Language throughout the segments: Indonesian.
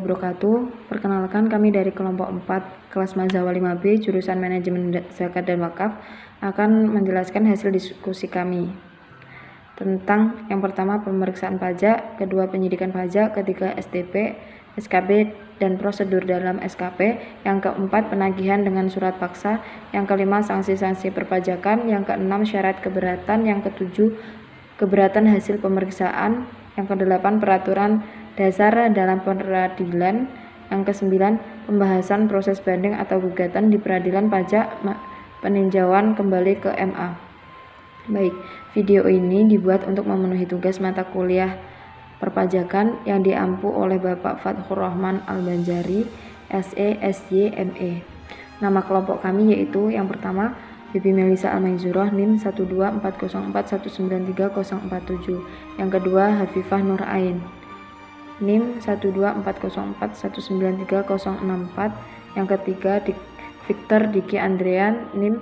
wabarakatuh. Perkenalkan, kami dari kelompok 4 kelas Mazawa 5B jurusan Manajemen Zakat dan Wakaf akan menjelaskan hasil diskusi kami tentang yang pertama pemeriksaan pajak, kedua penyidikan pajak, ketiga STP, SKP dan prosedur dalam SKP, yang keempat penagihan dengan surat paksa, yang kelima sanksi-sanksi perpajakan, yang keenam syarat keberatan, yang ketujuh keberatan hasil pemeriksaan, yang kedelapan peraturan dasar dalam peradilan, yang kesembilan pembahasan proses banding atau gugatan di peradilan pajak peninjauan kembali ke MA. Baik, video ini dibuat untuk memenuhi tugas mata kuliah perpajakan yang diampu oleh Bapak Fathur Rahman Al-Banjari, SE, SY, ME. Nama kelompok kami yaitu yang pertama Bibi Melisa Al-Maizurah, NIM 12404019347. Yang kedua Hafifah Nur Ain, NIM 12404193064. Yang ketiga Victor Diki Andrean, NIM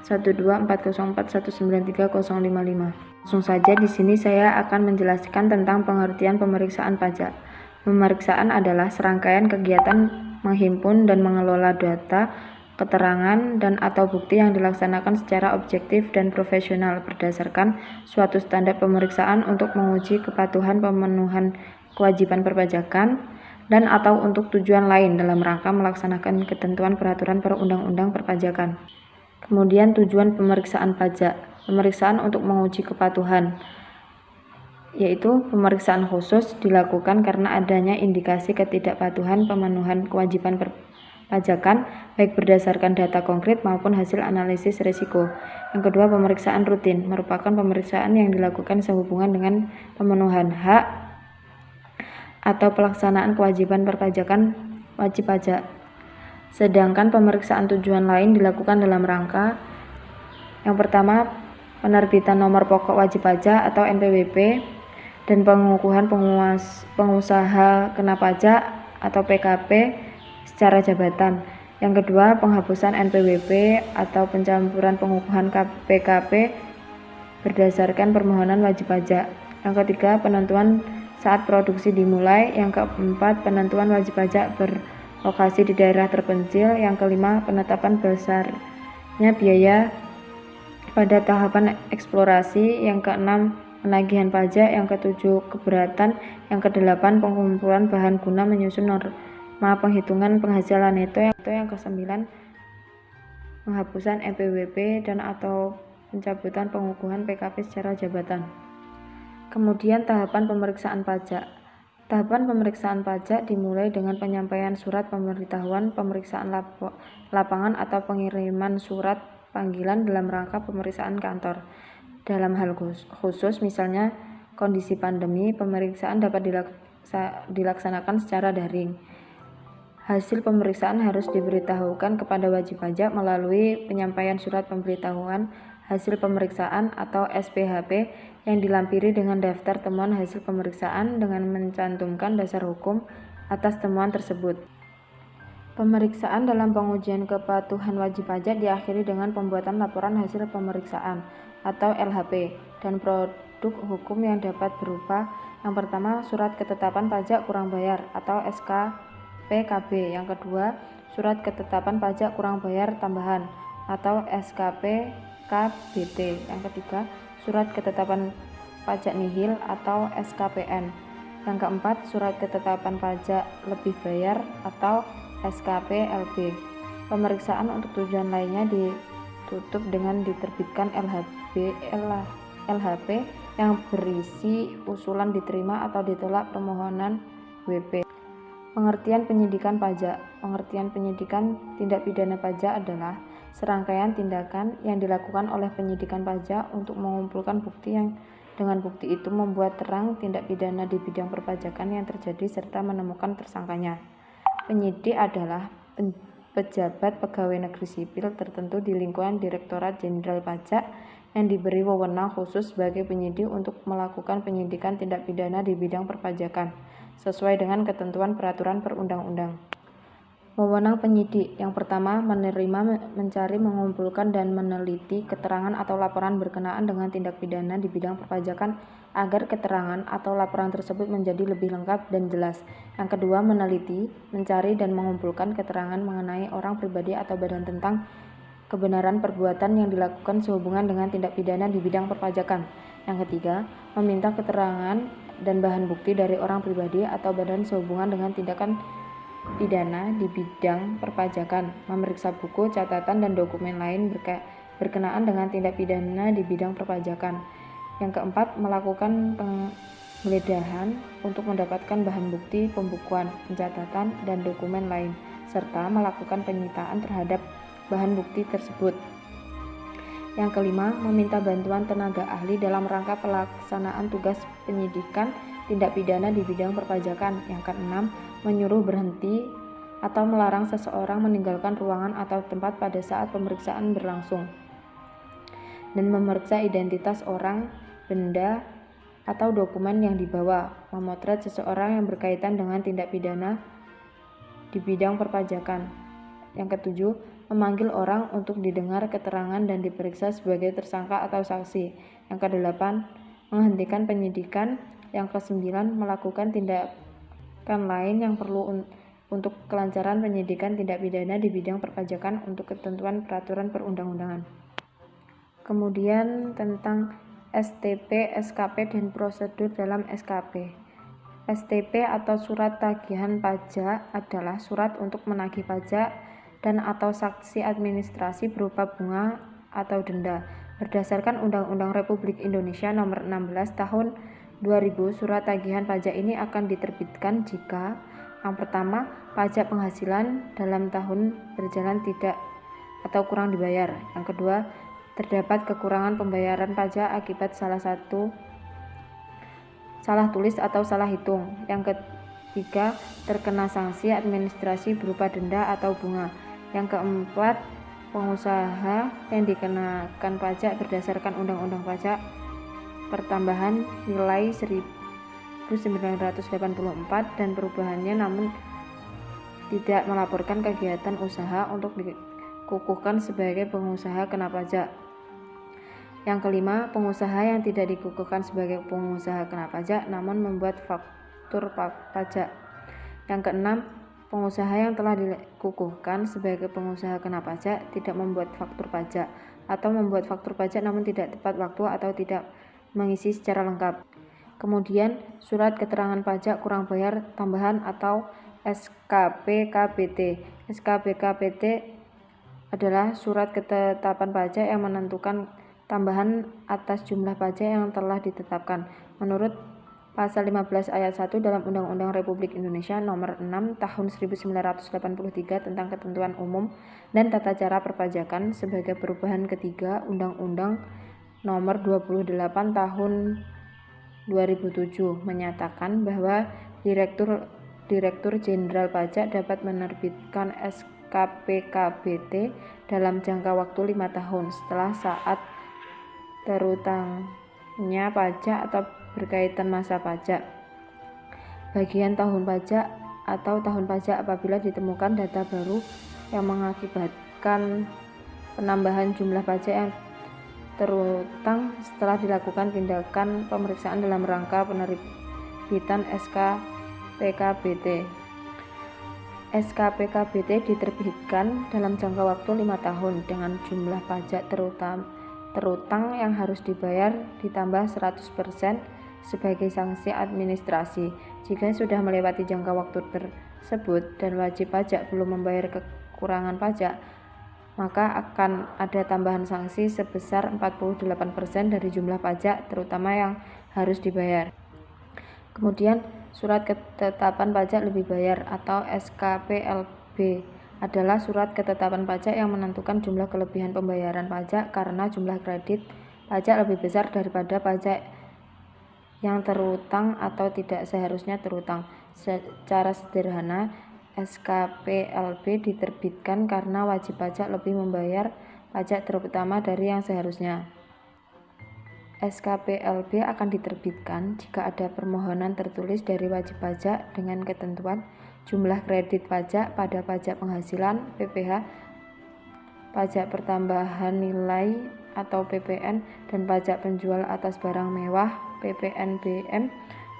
12404193055. Langsung saja di sini saya akan menjelaskan tentang pengertian pemeriksaan pajak. Pemeriksaan adalah serangkaian kegiatan menghimpun dan mengelola data, keterangan dan atau bukti yang dilaksanakan secara objektif dan profesional berdasarkan suatu standar pemeriksaan untuk menguji kepatuhan pemenuhan kewajiban perpajakan dan atau untuk tujuan lain dalam rangka melaksanakan ketentuan peraturan perundang-undang perpajakan. Kemudian tujuan pemeriksaan pajak. Pemeriksaan untuk menguji kepatuhan, yaitu pemeriksaan khusus dilakukan karena adanya indikasi ketidakpatuhan pemenuhan kewajiban perpajakan baik berdasarkan data konkret maupun hasil analisis risiko. Yang kedua, pemeriksaan rutin merupakan pemeriksaan yang dilakukan sehubungan dengan pemenuhan hak atau pelaksanaan kewajiban perpajakan wajib pajak. Sedangkan pemeriksaan tujuan lain dilakukan dalam rangka yang pertama penerbitan nomor pokok wajib pajak atau NPWP dan pengukuhan pengusaha kena pajak atau PKP secara jabatan. Yang kedua, penghapusan NPWP atau pencampuran pengukuhan PKP berdasarkan permohonan wajib pajak. Yang ketiga, penentuan saat produksi dimulai. Yang keempat, penentuan wajib pajak berlokasi di daerah terpencil. Yang kelima, penetapan besarnya biaya pada tahapan eksplorasi. Yang keenam, penagihan pajak. Yang ketujuh, keberatan. Yang kedelapan, pengumpulan bahan guna menyusun norma penghitungan penghasilan neto. Yang kesembilan, penghapusan NPWP dan atau pencabutan pengukuhan PKP secara jabatan. Kemudian tahapan pemeriksaan pajak. Tahapan pemeriksaan pajak dimulai dengan penyampaian surat pemberitahuan pemeriksaan lapangan atau pengiriman surat panggilan dalam rangka pemeriksaan kantor. Dalam hal khusus, misalnya kondisi pandemi, pemeriksaan dapat dilaksanakan secara daring. Hasil pemeriksaan harus diberitahukan kepada wajib pajak melalui penyampaian surat pemberitahuan hasil pemeriksaan atau SPHP yang dilampiri dengan daftar temuan hasil pemeriksaan dengan mencantumkan dasar hukum atas temuan tersebut. Pemeriksaan dalam pengujian kepatuhan wajib pajak diakhiri dengan pembuatan laporan hasil pemeriksaan atau LHP dan produk hukum yang dapat berupa yang pertama surat ketetapan pajak kurang bayar atau SKPKB, yang kedua surat ketetapan pajak kurang bayar tambahan atau SKPKBT, yang ketiga surat ketetapan pajak nihil atau SKPN, yang keempat surat ketetapan pajak lebih bayar atau SKPLB. Pemeriksaan untuk tujuan lainnya ditutup dengan diterbitkan LHP yang berisi usulan diterima atau ditolak permohonan WP. Pengertian penyidikan pajak. Pengertian penyidikan tindak pidana pajak adalah serangkaian tindakan yang dilakukan oleh penyidikan pajak untuk mengumpulkan bukti yang dengan bukti itu membuat terang tindak pidana di bidang perpajakan yang terjadi serta menemukan tersangkanya. Penyidik adalah pejabat pegawai negeri sipil tertentu di lingkungan Direktorat Jenderal Pajak yang diberi wewenang khusus sebagai penyidik untuk melakukan penyidikan tindak pidana di bidang perpajakan sesuai dengan ketentuan peraturan perundang-undang. Wewenang penyidik yang pertama menerima, mencari, mengumpulkan, dan meneliti keterangan atau laporan berkenaan dengan tindak pidana di bidang perpajakan agar keterangan atau laporan tersebut menjadi lebih lengkap dan jelas. Yang kedua, meneliti, mencari, dan mengumpulkan keterangan mengenai orang pribadi atau badan tentang kebenaran perbuatan yang dilakukan sehubungan dengan tindak pidana di bidang perpajakan. Yang ketiga, meminta keterangan dan bahan bukti dari orang pribadi atau badan sehubungan dengan tindakan pidana di bidang perpajakan, memeriksa buku, catatan, dan dokumen lain berkenaan dengan tindak pidana di bidang perpajakan. Yang keempat, melakukan penggeledahan untuk mendapatkan bahan bukti, pembukuan, pencatatan, dan dokumen lain, serta melakukan penyitaan terhadap bahan bukti tersebut. Yang kelima, meminta bantuan tenaga ahli dalam rangka pelaksanaan tugas penyidikan tindak pidana di bidang perpajakan. Yang keenam, menyuruh berhenti atau melarang seseorang meninggalkan ruangan atau tempat pada saat pemeriksaan berlangsung, dan memeriksa identitas orang, benda, atau dokumen yang dibawa, memotret seseorang yang berkaitan dengan tindak pidana di bidang perpajakan. Yang ketujuh, memanggil orang untuk didengar keterangan dan diperiksa sebagai tersangka atau saksi. Yang kedelapan, menghentikan penyidikan. Yang kesembilan, melakukan tindakan lain yang perlu untuk kelancaran penyidikan tindak pidana di bidang perpajakan untuk ketentuan peraturan perundang-undangan. Kemudian tentang STP, SKP, dan prosedur dalam SKP. STP atau surat tagihan pajak adalah surat untuk menagih pajak dan atau sanksi administrasi berupa bunga atau denda. Berdasarkan Undang-Undang Republik Indonesia Nomor 16 Tahun 2000, surat tagihan pajak ini akan diterbitkan jika: yang pertama, pajak penghasilan dalam tahun berjalan tidak atau kurang dibayar. Yang kedua, terdapat kekurangan pembayaran pajak akibat salah tulis atau salah hitung. Yang ketiga, terkena sanksi administrasi berupa denda atau bunga. Yang keempat, pengusaha yang dikenakan pajak berdasarkan Undang-Undang Pajak Pertambahan Nilai 1984 dan perubahannya, namun tidak melaporkan kegiatan usaha untuk dikukuhkan sebagai pengusaha kena pajak. Yang kelima, pengusaha yang tidak dikukuhkan sebagai pengusaha kena pajak namun membuat faktur pajak. Yang keenam, pengusaha yang telah dikukuhkan sebagai pengusaha kena pajak tidak membuat faktur pajak, atau membuat faktur pajak namun tidak tepat waktu atau tidak mengisi secara lengkap. Kemudian, surat keterangan pajak kurang bayar tambahan atau SKPKPT. SKPKPT adalah surat ketetapan pajak yang menentukan tambahan atas jumlah pajak yang telah ditetapkan menurut Pasal 15 ayat 1 dalam Undang-Undang Republik Indonesia Nomor 6 Tahun 1983 tentang Ketentuan Umum dan Tata Cara Perpajakan sebagai perubahan ketiga Undang-Undang Nomor 28 Tahun 2007 menyatakan bahwa Direktur Jenderal Pajak dapat menerbitkan SKPKPT dalam jangka waktu 5 tahun setelah saat terutangnya pajak atau berkaitan masa pajak, bagian tahun pajak atau tahun pajak apabila ditemukan data baru yang mengakibatkan penambahan jumlah pajak yang terutang setelah dilakukan tindakan pemeriksaan dalam rangka penerbitan SKPKPT. SKPKPT diterbitkan dalam jangka waktu 5 tahun dengan jumlah pajak terutang yang harus dibayar ditambah 100% sebagai sanksi administrasi. Jika sudah melewati jangka waktu tersebut dan wajib pajak belum membayar kekurangan pajak, maka akan ada tambahan sanksi sebesar 48% dari jumlah pajak terutama yang harus dibayar. Kemudian, surat ketetapan pajak lebih bayar atau SKPLB adalah surat ketetapan pajak yang menentukan jumlah kelebihan pembayaran pajak karena jumlah kredit pajak lebih besar daripada pajak yang terutang atau tidak seharusnya terutang. Secara sederhana, SKPLB diterbitkan karena wajib pajak lebih membayar pajak terutama dari yang seharusnya. SKPLB akan diterbitkan jika ada permohonan tertulis dari wajib pajak dengan ketentuan jumlah kredit pajak pada pajak penghasilan (PPh), pajak pertambahan nilai atau PPN, dan pajak penjual atas barang mewah (PPNBM)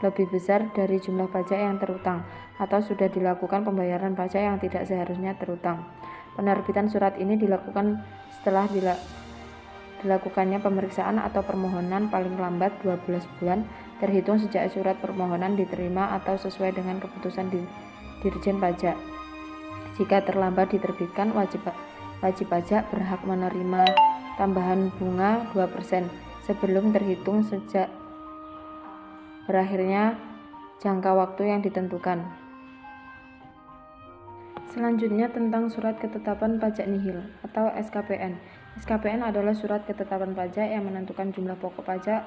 lebih besar dari jumlah pajak yang terutang atau sudah dilakukan pembayaran pajak yang tidak seharusnya terutang. Penerbitan surat ini dilakukan setelah dilakukannya pemeriksaan atau permohonan paling lambat 12 bulan terhitung sejak surat permohonan diterima atau sesuai dengan keputusan Dirjen Pajak. Jika terlambat diterbitkan, wajib pajak berhak menerima tambahan bunga 2% sebelum terhitung sejak berakhirnya jangka waktu yang ditentukan. Selanjutnya tentang surat ketetapan pajak nihil atau SKPN. SKPN adalah surat ketetapan pajak yang menentukan jumlah pokok pajak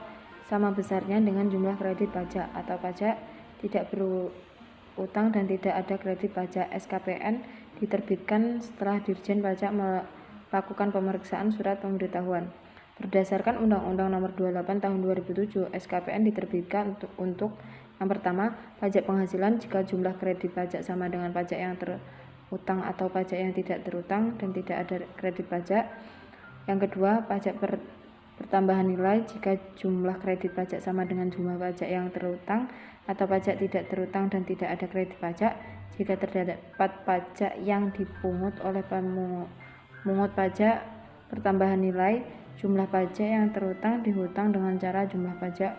sama besarnya dengan jumlah kredit pajak atau pajak tidak berutang dan tidak ada kredit pajak. SKPN diterbitkan setelah Dirjen Pajak melakukan pemeriksaan surat pemberitahuan. Berdasarkan Undang-Undang Nomor 28 Tahun 2007, SKPN diterbitkan untuk yang pertama, pajak penghasilan jika jumlah kredit pajak sama dengan pajak yang terutang atau pajak yang tidak terutang dan tidak ada kredit pajak. Yang kedua, pajak pertambahan nilai jika jumlah kredit pajak sama dengan jumlah pajak yang terutang atau pajak tidak terutang dan tidak ada kredit pajak. Jika terdapat pajak yang dipungut oleh pemungut pajak pertambahan nilai, jumlah pajak yang terutang dihutang dengan cara jumlah pajak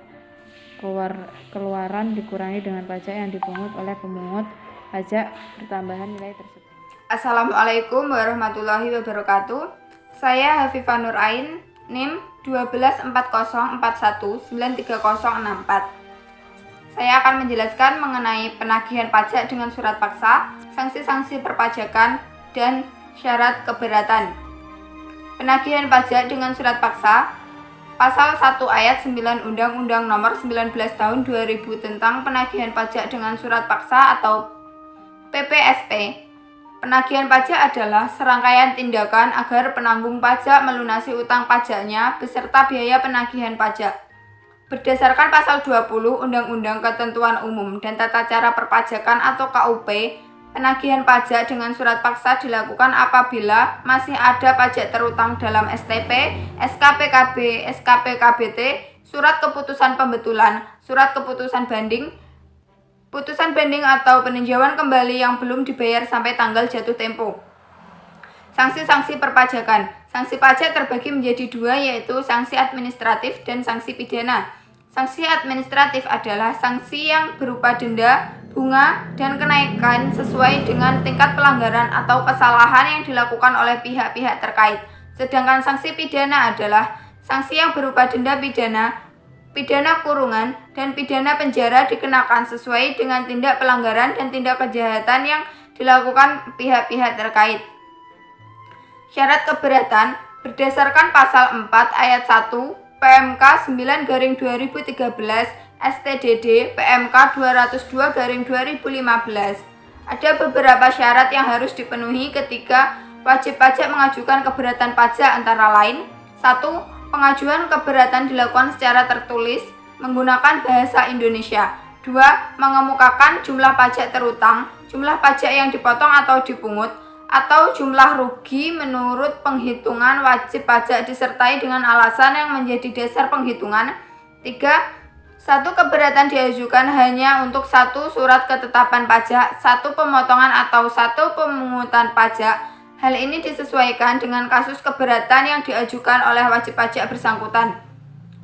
keluaran dikurangi dengan pajak yang dipungut oleh pemungut pajak pertambahan nilai tersebut. Assalamualaikum warahmatullahi wabarakatuh. Saya Hafifah Nur Ain, NIM 12404193064. Saya akan menjelaskan mengenai penagihan pajak dengan surat paksa, sanksi-sanksi perpajakan, dan syarat keberatan. Penagihan pajak dengan surat paksa, Pasal 1 Ayat 9 Undang-Undang Nomor 19 Tahun 2000 tentang penagihan pajak dengan surat paksa atau PPSP. Penagihan pajak adalah serangkaian tindakan agar penanggung pajak melunasi utang pajaknya beserta biaya penagihan pajak. Berdasarkan Pasal 20 Undang-Undang Ketentuan Umum dan Tata Cara Perpajakan atau KUP, penagihan pajak dengan surat paksa dilakukan apabila masih ada pajak terutang dalam STP, SKPKB, SKPKBT, surat keputusan pembetulan, surat keputusan banding, putusan banding atau peninjauan kembali yang belum dibayar sampai tanggal jatuh tempo. Sanksi-sanksi perpajakan. Sanksi pajak terbagi menjadi dua, yaitu sanksi administratif dan sanksi pidana. Sanksi administratif adalah sanksi yang berupa denda, bunga, dan kenaikan sesuai dengan tingkat pelanggaran atau kesalahan yang dilakukan oleh pihak-pihak terkait. Sedangkan sanksi pidana adalah sanksi yang berupa denda pidana, pidana kurungan, dan pidana penjara dikenakan sesuai dengan tindak pelanggaran dan tindak kejahatan yang dilakukan pihak-pihak terkait. Syarat keberatan berdasarkan Pasal 4 Ayat 1 PMK 9/2013 STDD PMK 202/2015. Ada beberapa syarat yang harus dipenuhi ketika wajib pajak mengajukan keberatan pajak, antara lain: 1. Pengajuan keberatan dilakukan secara tertulis menggunakan bahasa Indonesia. 2. Mengemukakan jumlah pajak terutang, jumlah pajak yang dipotong atau dipungut, atau jumlah rugi menurut penghitungan wajib pajak disertai dengan alasan yang menjadi dasar penghitungan. 3. Satu keberatan diajukan hanya untuk satu surat ketetapan pajak, satu pemotongan atau satu pemungutan pajak. Hal ini disesuaikan dengan kasus keberatan yang diajukan oleh wajib pajak bersangkutan.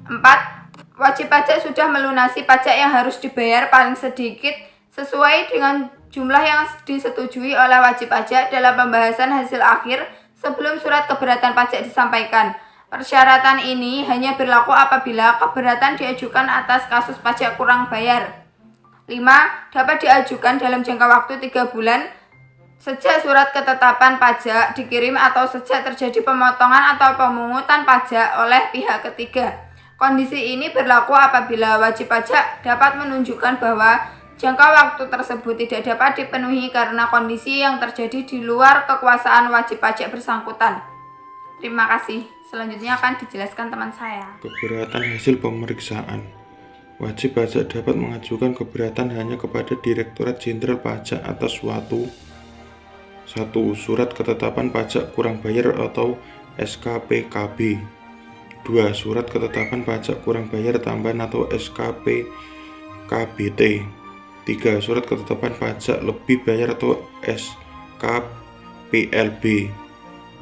4. Wajib pajak sudah melunasi pajak yang harus dibayar paling sedikit sesuai dengan jumlah yang disetujui oleh wajib pajak dalam pembahasan hasil akhir sebelum surat keberatan pajak disampaikan. Persyaratan ini hanya berlaku apabila keberatan diajukan atas kasus pajak kurang bayar. 5. Dapat diajukan dalam jangka waktu 3 bulan sejak surat ketetapan pajak dikirim atau sejak terjadi pemotongan atau pemungutan pajak oleh pihak ketiga. Kondisi ini berlaku apabila wajib pajak dapat menunjukkan bahwa jangka waktu tersebut tidak dapat dipenuhi karena kondisi yang terjadi di luar kekuasaan wajib pajak bersangkutan. Terima kasih. Selanjutnya akan dijelaskan teman saya. Keberatan hasil pemeriksaan. Wajib pajak dapat mengajukan keberatan hanya kepada Direktorat Jenderal Pajak atas satu surat ketetapan pajak kurang bayar atau SKPKB. 2. Surat ketetapan pajak kurang bayar tambahan atau SKPKBT. 3. Surat ketetapan pajak lebih bayar atau SKPLB.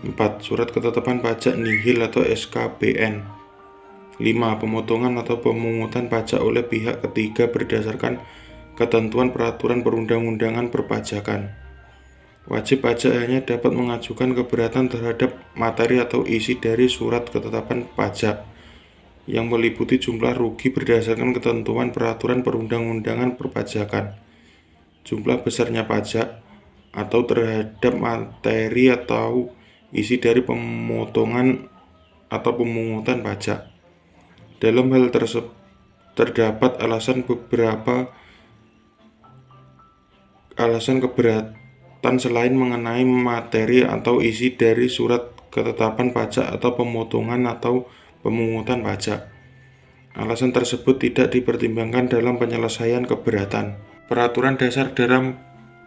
4. Surat ketetapan pajak nihil atau SKPN. 5. Pemotongan atau pemungutan pajak oleh pihak ketiga berdasarkan ketentuan peraturan perundang-undangan perpajakan. Wajib pajak hanya dapat mengajukan keberatan terhadap materi atau isi dari surat ketetapan pajak yang meliputi jumlah rugi berdasarkan ketentuan peraturan perundang-undangan perpajakan, jumlah besarnya pajak, atau terhadap materi atau isi dari pemotongan atau pemungutan pajak. Dalam hal tersebut terdapat beberapa alasan keberatan selain mengenai materi atau isi dari surat ketetapan pajak atau pemotongan atau pemungutan pajak. Alasan tersebut tidak dipertimbangkan dalam penyelesaian keberatan. Peraturan dasar dalam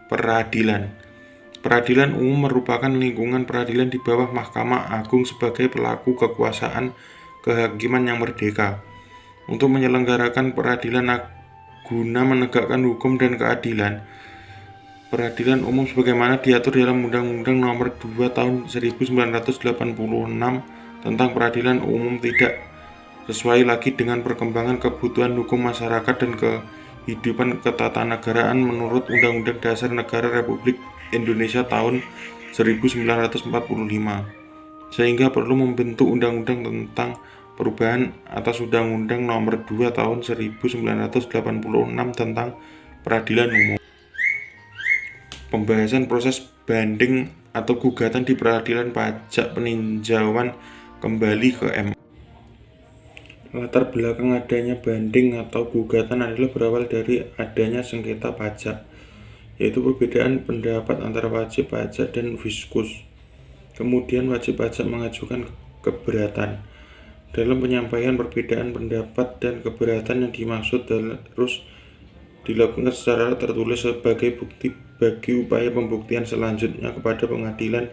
peradilan. Peradilan umum merupakan lingkungan peradilan di bawah Mahkamah Agung sebagai pelaku kekuasaan kehakiman yang merdeka untuk menyelenggarakan peradilan guna menegakkan hukum dan keadilan. Peradilan umum sebagaimana diatur dalam Undang-Undang Nomor 2 Tahun 1986 tentang peradilan umum tidak sesuai lagi dengan perkembangan kebutuhan hukum masyarakat dan kehidupan ketatanegaraan menurut Undang-Undang Dasar Negara Republik Indonesia tahun 1945. Sehingga perlu membentuk undang-undang tentang perubahan atas Undang-Undang Nomor 2 Tahun 1986 tentang peradilan umum. Pembahasan proses banding atau gugatan di peradilan pajak peninjauan kembali ke M. Latar belakang adanya banding atau gugatan adalah berawal dari adanya sengketa pajak, yaitu perbedaan pendapat antara wajib pajak dan fiskus. Kemudian wajib pajak mengajukan keberatan. Dalam penyampaian perbedaan pendapat dan keberatan yang dimaksud terus dilakukan secara tertulis sebagai bukti bagi upaya pembuktian selanjutnya kepada pengadilan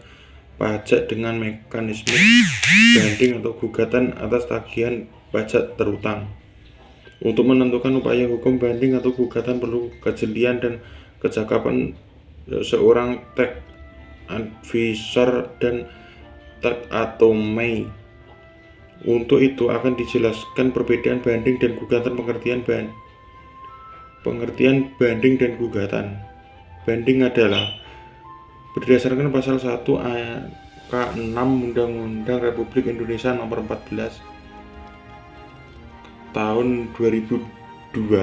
pajak dengan mekanisme banding atau gugatan atas tagihan pajak terutang. Untuk menentukan upaya hukum banding atau gugatan perlu kejelian dan kecakapan seorang tax advisor dan tax attorney. Untuk itu akan dijelaskan perbedaan banding dan gugatan, pengertian banding dan gugatan. Banding adalah berdasarkan pasal 1 K 6 Undang-Undang Republik Indonesia Nomor 14 Tahun 2002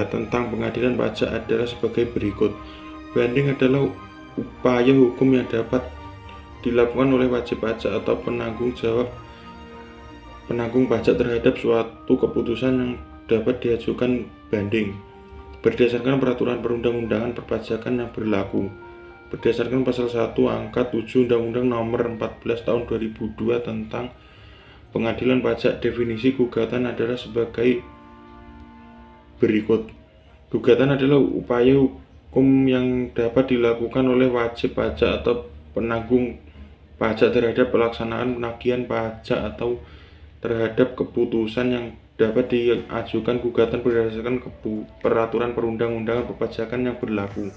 tentang pengadilan pajak adalah sebagai berikut. Banding adalah upaya hukum yang dapat dilakukan oleh wajib pajak atau penanggung pajak terhadap suatu keputusan yang dapat diajukan banding berdasarkan peraturan perundang-undangan perpajakan yang berlaku. Berdasarkan pasal 1 angka 7 Undang-Undang Nomor 14 Tahun 2002 tentang pengadilan pajak, definisi gugatan adalah sebagai berikut. Gugatan adalah upaya hukum yang dapat dilakukan oleh wajib pajak atau penanggung pajak terhadap pelaksanaan penagihan pajak atau terhadap keputusan yang dapat diajukan gugatan berdasarkan peraturan perundang-undangan perpajakan yang berlaku.